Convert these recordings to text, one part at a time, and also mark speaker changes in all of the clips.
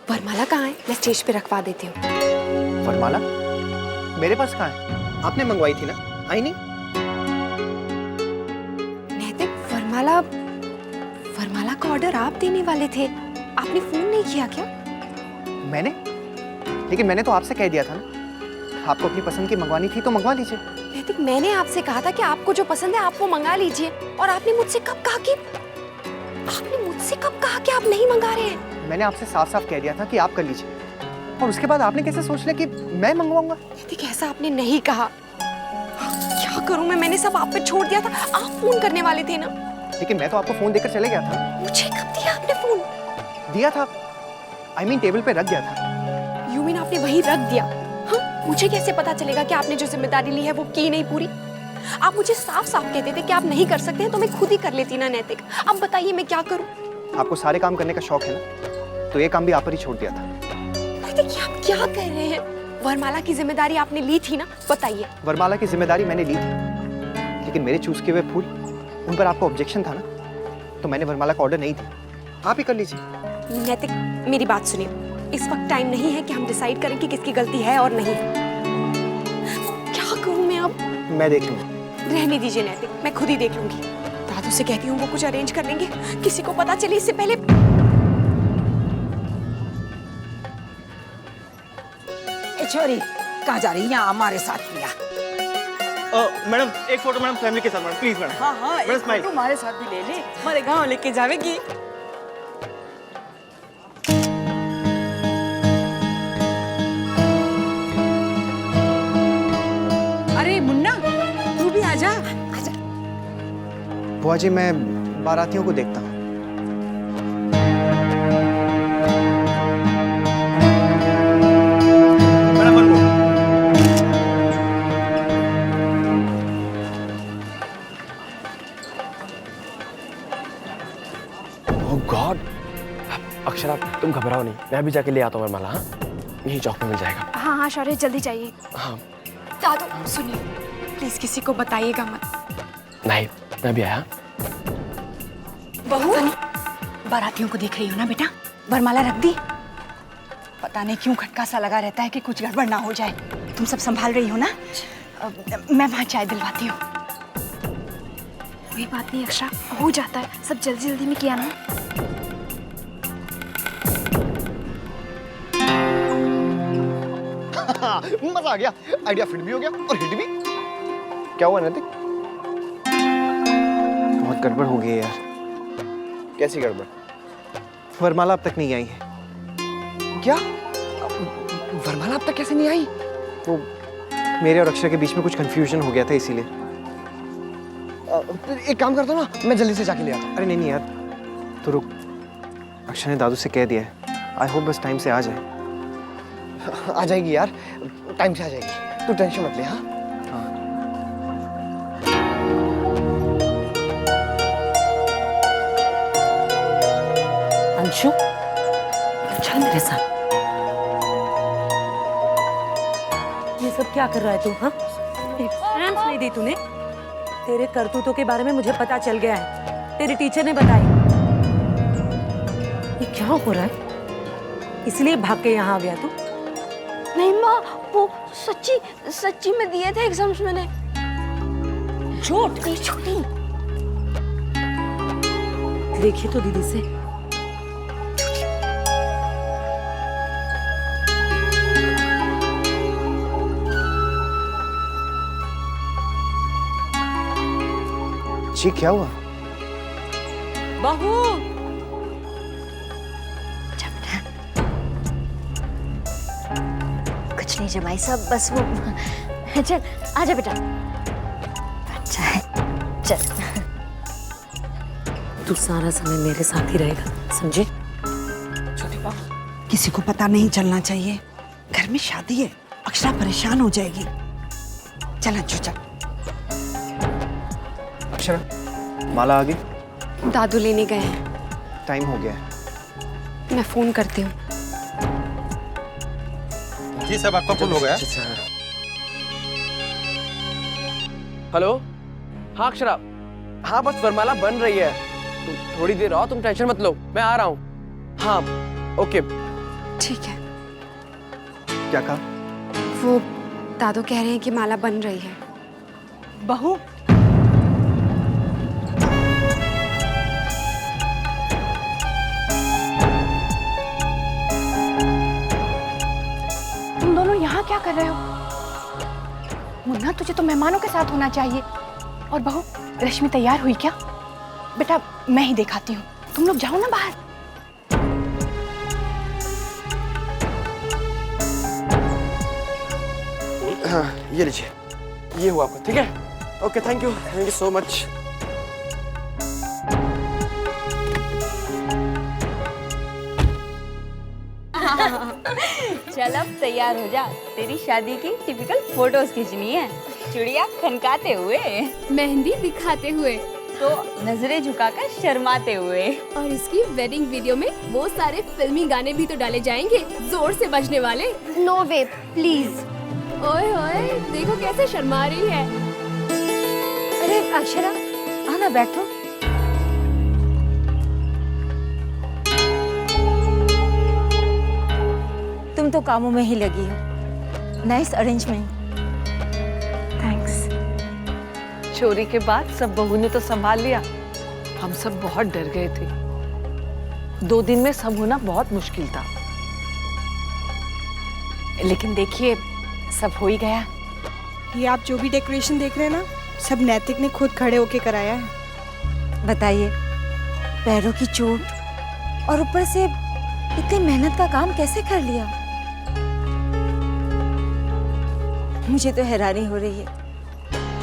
Speaker 1: वरमाला कहाँ है? मैं स्टेज पे रखवा देती हूँ।
Speaker 2: वरमाला मेरे पास कहाँ है? आपने मंगवाई थी ना, आई नहीं?
Speaker 1: नैतिक, वरमाला का ऑर्डर आप देने वाले थे, आपने फोन नहीं किया क्या?
Speaker 2: मैंने? लेकिन मैंने तो आपसे कह दिया था ना, आपको अपनी पसंद की मंगवानी थी तो मंगवा लीजिए।
Speaker 1: नैतिक, मैंने आपसे कहा था कि आपको जो पसंद है आप वो मंगा लीजिए, और आपने मुझसे कब कहा कि आप नहीं मंगा रहे हैं?
Speaker 2: मैंने आपसे साफ साफ कह दिया था कि आप कर लीजिए, और उसके बाद आपने कैसे सोच लिया कि मैं मंगवाऊंगा?
Speaker 1: नैतिक, ऐसा आपने नहीं कहा। क्या करूं मैंने सब आप पे छोड़ दिया था, आप फोन करने वाले थे ना।
Speaker 2: लेकिन मैं तो आपको फोन देकर चले गया था।
Speaker 1: मुझे कब दिया आपने फोन?
Speaker 2: दिया था, टेबल पे रख गया था।
Speaker 1: यू मीन आपने वहीं रख दिया? हाँ, मुझे कैसे पता चलेगा कि आपने जो जिम्मेदारी ली है वो की नहीं पूरी? आप मुझे साफ साफ कहते थे कि आप नहीं कर सकते हैं तो मैं खुद ही कर लेती ना नैतिक। अब बताइए मैं क्या करूं?
Speaker 2: आपको सारे काम करने का शौक है ना, तो ये काम भी आप पर ही छोड़ दिया था।
Speaker 1: नैतिक, आप क्या कह रहे हैं? वरमाला की जिम्मेदारी आपने ली थी ना, बताइए।
Speaker 2: वरमाला की जिम्मेदारी मैंने ली थी, लेकिन मेरे चूज किए हुए फूल, उन पर आपको ऑब्जेक्शन था ना, तो मैंने वरमाला का ऑर्डर नहीं दिया। आप ही कर लीजिए।
Speaker 1: नैतिक, मेरी बात सुनिए, इस वक्त टाइम नहीं है कि हम डिसाइड करें कि किसकी गलती है और नहीं। क्या करूं मैं अब?
Speaker 2: मैं देख लूंगा।
Speaker 1: रहने दीजिए नैतिक, मैं खुद ही देख लूंगी। दादू से कहती हूँ वो कुछ अरेंज कर लेंगे, किसी को पता चले इससे पहले।
Speaker 3: छोरी कहाँ जा रही है? यहाँ हमारे साथ किया।
Speaker 4: मैडम एक फोटो मैडम फैमिली के साथ मैडम प्लीज मैडम।
Speaker 3: हाँ हाँ,
Speaker 4: मैडम स्माइल।
Speaker 3: तुम्हारे साथ भी ले ले, हमारे गांव लेके जावेगी। अरे मुन्ना, तू भी आजा। आजा।
Speaker 2: बुआ जी, मैं बारातियों को देखता हूँ।
Speaker 4: गॉड, अक्षरा तुम घबराओ नहीं, मैं भी जाके ले आता हूँ वरमाला। हाँ, यही चौक में मिल जाएगा।
Speaker 1: हाँ हाँ शौर्य, जल्दी चाहिए।
Speaker 4: हाँ
Speaker 1: दादू सुनिए, प्लीज किसी को बताइएगा मत।
Speaker 4: नहीं, मैं भी आया।
Speaker 1: बहू,
Speaker 3: बारातियों को देख रही हो ना बेटा? वरमाला रख दी। पता नहीं क्यों खटका सा लगा रहता है कि कुछ गड़बड़ ना हो जाए। तुम सब संभाल रही हो ना? मैं वहाँ चाय दिलवाती हूँ।
Speaker 1: कोई बात नहीं अक्षरा, हो जाता है, सब जल्दी जल्दी में किया ना।
Speaker 2: मजा आ गया, आइडिया फिट भी हो गया और हिट भी। क्या हुआ नैतिक? बहुत गड़बड़ हो गई यार। कैसी गड़बड़? वरमाला अब तक नहीं आई है। क्या? वरमाला अब तक कैसे नहीं आई? वो मेरे और अक्षरा के बीच में कुछ कंफ्यूजन हो गया था, इसीलिए। एक काम करता हूँ ना, मैं जल्दी से जाके ले आता हूँ। अरे नहीं यार, तो रुक। अक्षरा ने दादू से कह दिया है, आई होप बस टाइम से आ जाए। आ जाएगी यार, टाइम से आ जाएगी, तू टेंशन मत ले। हाँ
Speaker 3: अंशु, चल मेरे साथ। ये सब क्या कर रहा है तू? हाँ, एग्जाम्स नहीं दी तूने? तेरे करतूतों के बारे में मुझे पता चल गया है, तेरी टीचर ने बताई। ये क्या हो रहा है? इसलिए भाग के यहाँ आ गया तू?
Speaker 1: नहीं माँ, वो सच्ची में दिए थे एग्जाम्स मैंने।
Speaker 3: झूठ?
Speaker 1: छोटी
Speaker 3: देखिए तो दीदी से।
Speaker 2: जी क्या हुआ?
Speaker 3: बहू,
Speaker 5: कुछ नहीं जमाई साहब, बस वो। चल आजा बेटा, अच्छा है, चल।
Speaker 3: तू सारा समय मेरे साथ ही रहेगा, समझे?
Speaker 6: छोटी बहू, किसी को पता नहीं चलना चाहिए। घर में शादी है, अक्षरा परेशान हो जाएगी। चल अंशु चल।
Speaker 2: अक्षरा, माला आ गई?
Speaker 1: दादू लेने गए हैं।
Speaker 2: टाइम हो गया है।
Speaker 1: मैं फोन करती हूँ।
Speaker 7: जी साहब, आपका फोन हो गया।
Speaker 4: हेलो, हाँ अक्षरा, हाँ बस वरमाला बन रही है, तुम थोड़ी देर रहो, तुम टेंशन मत लो, मैं आ रहा हूँ। हाँ ओके,
Speaker 1: ठीक है।
Speaker 2: क्या कहा?
Speaker 1: वो दादू कह रहे हैं कि माला बन रही है।
Speaker 3: बहू, तुम दोनों यहाँ क्या कर रहे हो? मुन्ना, तुझे तो मेहमानों के साथ होना चाहिए। और बहू, रश्मि तैयार हुई क्या? बेटा मैं ही दिखाती हूँ, तुम लोग जाओ ना बाहर।
Speaker 4: हाँ, ये लीजिए, ये हुआ आपका, ठीक है? Okay, thank you so much.
Speaker 8: चल अब तैयार हो जा, तेरी शादी की टिपिकल फोटोज खींचनी है। चुड़िया खनकाते हुए,
Speaker 9: मेहंदी दिखाते हुए,
Speaker 8: तो नजरें झुकाकर शर्माते हुए।
Speaker 9: और इसकी वेडिंग वीडियो में वो सारे फिल्मी गाने भी तो डाले जाएंगे, जोर से बजने वाले।
Speaker 5: No way please.
Speaker 9: ओए ओए, देखो कैसे शर्मा रही है।
Speaker 5: अरे अक्षरा, आना बैठो। तुम तो कामों में ही लगी हो। Nice arrangement.
Speaker 3: थैंक्स।
Speaker 10: चोरी के बाद सब बहू ने तो संभाल लिया। हम सब बहुत डर गए थे। 2 दिन में सब होना बहुत मुश्किल था।
Speaker 3: लेकिन देखिए, सब हो ही गया।
Speaker 11: ये आप जो भी डेकोरेशन देख रहे हैं ना, सब नैतिक ने खुद खड़े होके कराया है।
Speaker 5: बताइए, पैरों की चोट और ऊपर से इतनी मेहनत का काम कैसे कर लिया? मुझे तो हैरानी हो रही है।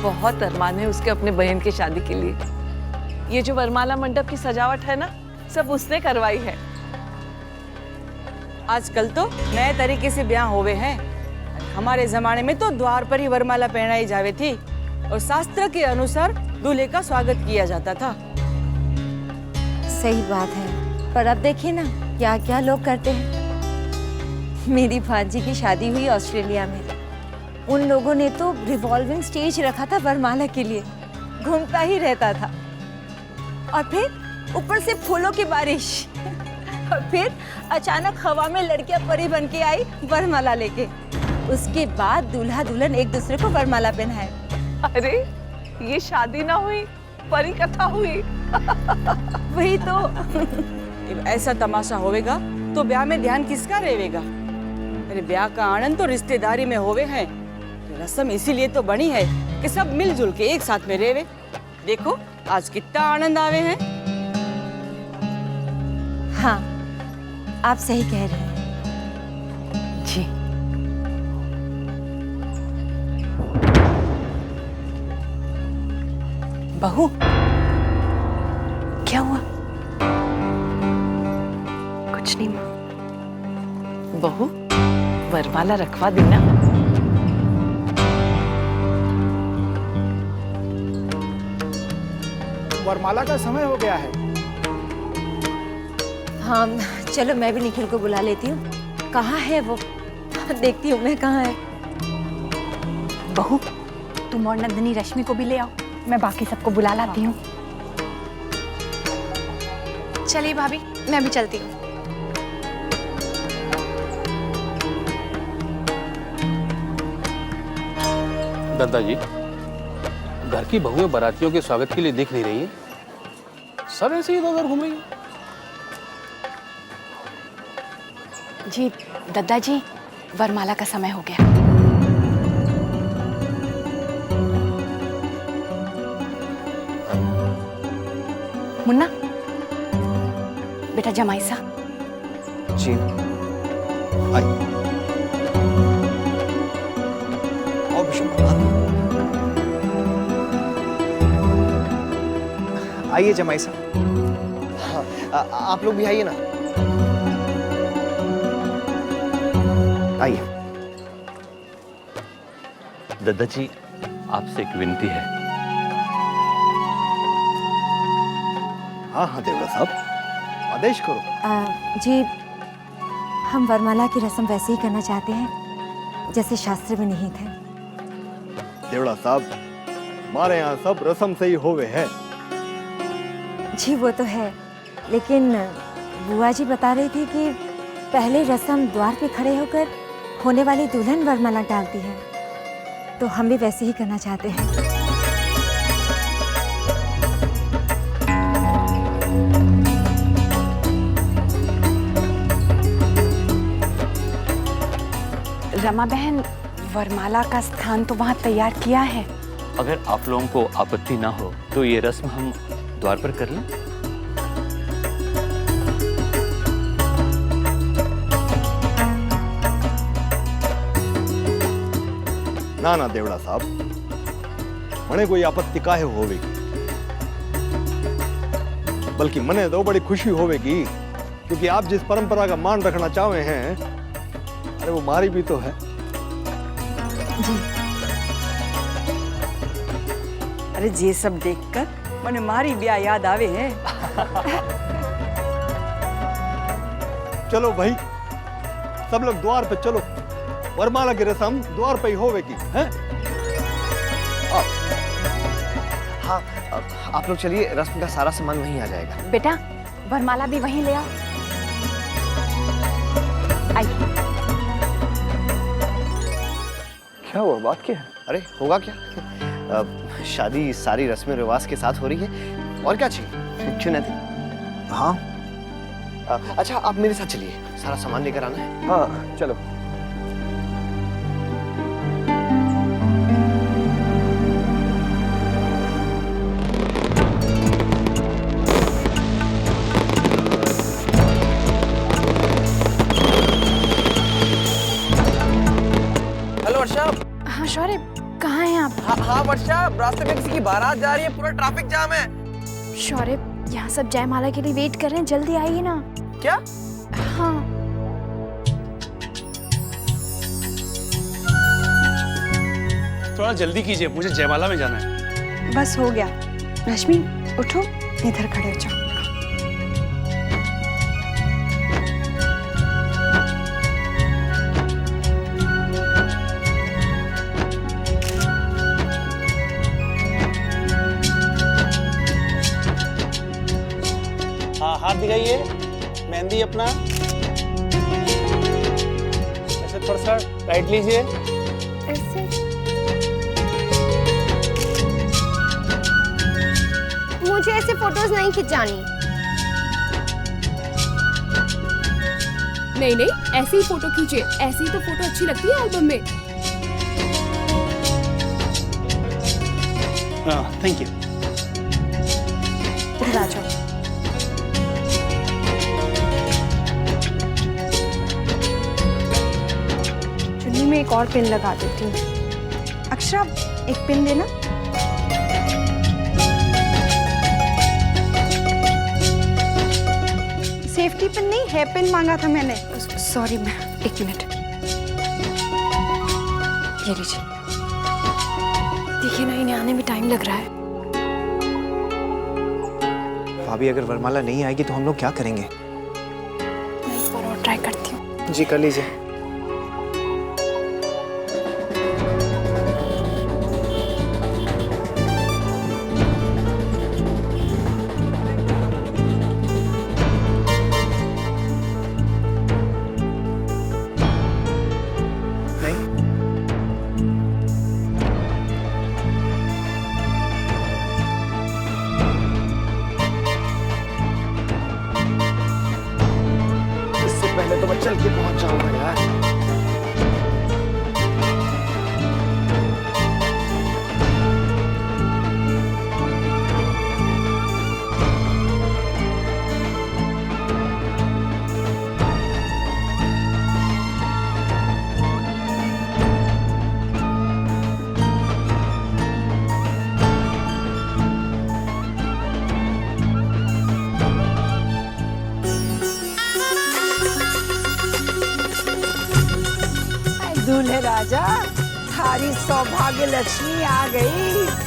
Speaker 10: बहुत अरमान है उसके अपने बहन की शादी के लिए। ये जो वरमाला मंडप की सजावट है ना, सब उसने करवाई है।
Speaker 12: आजकल तो नए तरीके से ब्याह होवे हैं। हमारे जमाने में तो द्वार पर ही वरमाला पहनाई जावे थी और शास्त्र के अनुसार दूल्हे का स्वागत किया जाता था।
Speaker 5: सही बात है, पर अब देखिए ना क्या क्या लोग करते हैं। मेरी भांजी की शादी हुई ऑस्ट्रेलिया में। उन लोगों ने तो रिवॉल्विंग स्टेज रखा था वरमाला के लिए, घूमता ही रहता था। और फिर ऊपर से फूलों की बारिश। और फिर अचानक हवा में लड़कियां परी बन के आई वरमाला लेके। उसके बाद दूल्हा दुल्हन एक दूसरे को वरमाला पहनाए।
Speaker 10: अरे ये शादी ना हुई, परी कथा हुई।
Speaker 5: वही तो।
Speaker 12: ऐसा तमाशा होवेगा तो ब्याह में ध्यान किसका रहेगा? अरे ब्याह का आनंद तो रिश्तेदारी में होवे हैं। रस्म इसीलिए तो बनी है कि सब मिलजुल के एक साथ में रहेवे। देखो आज कितना आनंद आवे हैं।
Speaker 5: हाँ, आप सही कह रहे हैं।
Speaker 3: जी। बहू, क्या हुआ?
Speaker 1: कुछ नहीं माँ।
Speaker 10: बहू, वरमाला रखवा देना।
Speaker 13: वरमाला का समय हो गया है।
Speaker 5: हाँ, चलो मैं भी निखिल को बुला लेती हूँ। कहाँ है वो? देखती हूँ मैं कहाँ है।
Speaker 3: बहू, तुम और नंदिनी रश्मि को भी ले आओ, मैं बाकी सबको बुला लाती हूँ।
Speaker 1: चलिए भाभी, मैं भी चलती हूँ।
Speaker 7: दादाजी, घर की बहुएं बारातियों के स्वागत के लिए दिख नहीं रही है। सब ऐसे ही इधर घूम रही है।
Speaker 3: जी दद्दा जी, वरमाला का समय हो गया। मुन्ना, बेटा जमाई सा।
Speaker 2: जी आई। आओ आइए जमाई साहब। हाँ, आप लोग भी आइए ना। आइए।
Speaker 14: दद्दा जी, आपसे एक विनती है।
Speaker 2: हाँ हाँ देवड़ा साहब, आदेश करो।
Speaker 5: जी, हम वरमाला की रस्म वैसे ही करना चाहते हैं जैसे शास्त्र में निहित है।
Speaker 15: देवड़ा साहब, हमारे यहाँ सब रस्म से ही होवे हैं।
Speaker 5: जी वो तो है, लेकिन बुआ जी बता रही थी कि पहले रस्म द्वार पे खड़े होकर होने वाली दुल्हन वरमाला डालती है, तो हम भी वैसे ही करना चाहते हैं।
Speaker 3: रमा बहन, वरमाला का स्थान तो वहाँ तैयार किया है।
Speaker 14: अगर आप लोगों को आपत्ति ना हो तो ये रस्म हम द्वार पर कर लें।
Speaker 15: ना ना देवड़ा साहब, मने कोई आपत्ति काहे होवेगी, बल्कि मने तो बड़ी खुशी होवेगी, क्योंकि आप जिस परंपरा का मान रखना चाहे हैं, अरे वो मारी भी तो है।
Speaker 3: जी।
Speaker 12: अरे ये सब देखकर मने मारी ब्याह याद आवे हैं।
Speaker 15: चलो भाई, सब लोग द्वार पे चलो, वरमाला की रस्म द्वार पे ही होवेगी, हैं?
Speaker 2: हाँ, आप लोग चलिए, रस्म का सारा सामान वहीं आ जाएगा।
Speaker 3: बेटा, वरमाला भी वहीं ले आओ। आइए।
Speaker 2: क्या हुआ, बात क्या है? अरे होगा क्या, शादी सारी रस्म रिवाज के साथ हो रही है, और क्या चाहिए? क्यों नैतिक? हाँ। अच्छा आप मेरे साथ चलिए, सारा सामान लेकर आना है। हाँ चलो।
Speaker 4: हेलो वर्षा।
Speaker 1: हाँ शौर्य, कहाँ हैं आप?
Speaker 4: हाँ वर्षा, रास्ते में किसी की बारात जा रही है, पूरा ट्रैफिक जाम है।
Speaker 1: शौर्य, यहाँ सब जयमाला के लिए वेट कर रहे हैं, जल्दी आइए ना।
Speaker 4: क्या?
Speaker 1: हाँ।
Speaker 7: थोड़ा जल्दी कीजिए, मुझे जयमाला में जाना है।
Speaker 3: बस हो गया। रश्मि, उठो, इधर खड़े हो जाओ।
Speaker 7: हाँ हाथ दिखाइए, मेहंदी अपना ऐसे थोड़ा सा टाइट लीजिए।
Speaker 1: ऐसे मुझे ऐसे फोटोज नहीं खिंचानी।
Speaker 9: नहीं नहीं, ऐसी ही फोटो खींचे, ऐसी ही तो फोटो अच्छी लगती है एल्बम में।
Speaker 7: Thank you.
Speaker 3: इधर आ जाओ। चुन्नी में एक और पिन लगा देती हूँ। अक्षरा, एक पिन देना। सेफ्टी पिन नहीं, हेयर पिन मांगा था मैंने।
Speaker 1: सॉरी, मैं एक मिनट। ये लीजिए। देखिए ना, इन्हें आने में टाइम लग रहा है।
Speaker 2: भाभी अगर वरमाला नहीं आएगी तो हम लोग क्या करेंगे?
Speaker 1: मैं एक बार और ट्राई करती हूँ।
Speaker 2: जी कर लीजिए। पहले तो मैं चल के पहुंच जाऊंगा यार।
Speaker 6: दूल्हे राजा, थारी सौभाग्य लक्ष्मी आ गई।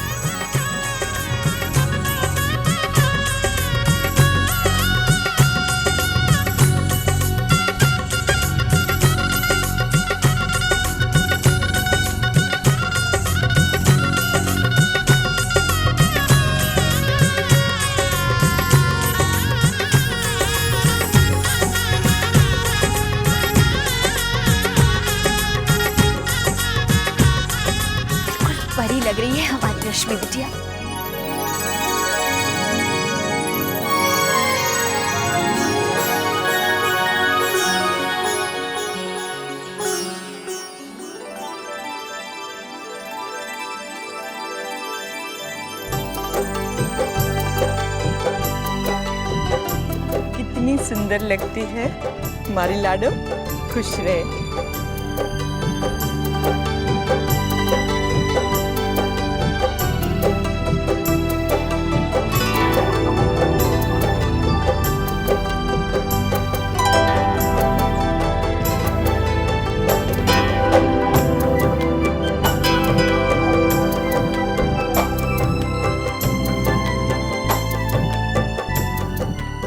Speaker 1: रश्मि बिटिया।
Speaker 12: कितनी सुंदर लगती है हमारी लाडो। खुश रहे।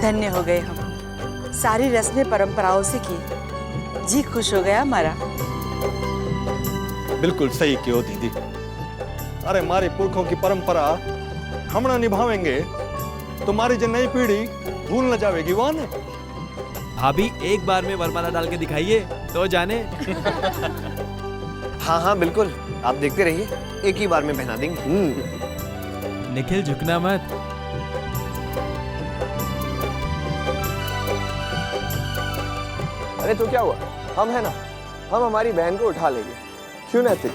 Speaker 12: धन्य हो गए हम, सारी रस्में परंपराओं से की, जी खुश हो गया हमारा।
Speaker 15: बिल्कुल सही क्यों दीदी। अरे हमारे पुरखों की परंपरा हम ना निभावेंगे तो हमारी जो नई पीढ़ी भूल न जाएगी वो ना।
Speaker 16: भाभी एक बार में वरमाला डाल के दिखाइए तो जाने।
Speaker 2: हाँ हाँ बिल्कुल, आप देखते रहिए, एक ही बार में पहना देंगे।
Speaker 16: निखिल झुकना मत।
Speaker 2: अरे तो क्या हुआ, हम है ना, हम हमारी बहन को उठा लेंगे, क्यों नैतिक?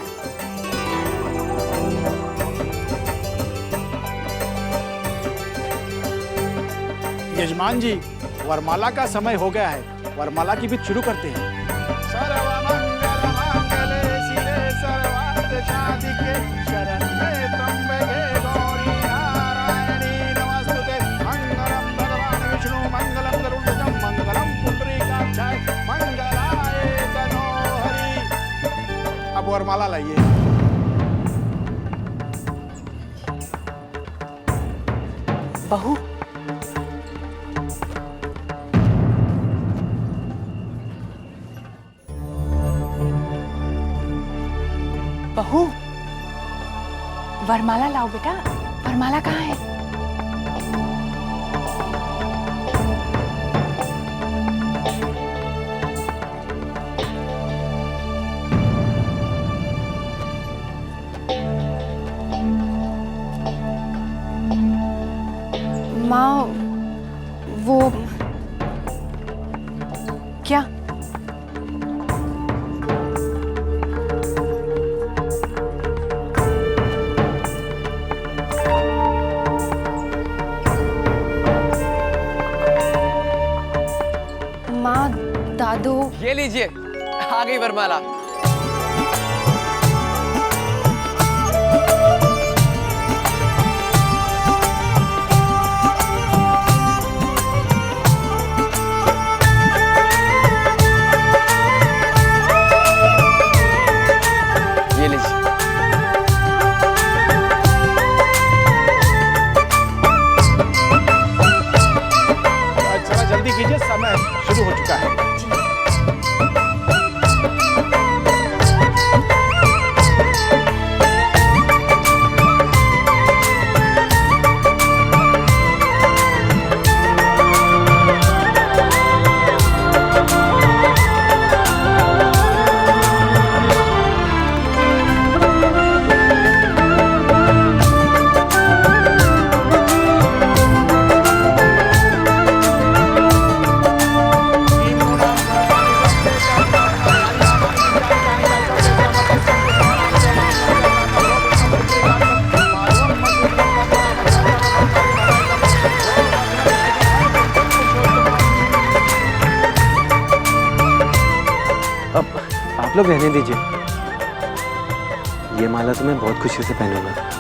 Speaker 13: यजमान जी, वरमाला का समय हो गया है, वरमाला की भी शुरू करते हैं। अब वरमाला लाइए।
Speaker 12: बहू,
Speaker 3: बहू, वरमाला लाओ बेटा। वरमाला कहाँ है?
Speaker 1: माँ, वो
Speaker 3: क्या?
Speaker 1: माँ, दादू।
Speaker 4: ये लीजिए, आ गई वरमाला। ये लीजिए।
Speaker 13: थोड़ा जल्दी कीजिए, समय शुरू हो चुका है।
Speaker 2: आप लोग रहने दीजिए, ये माला तो मैं बहुत खुशी से पहनूंगा।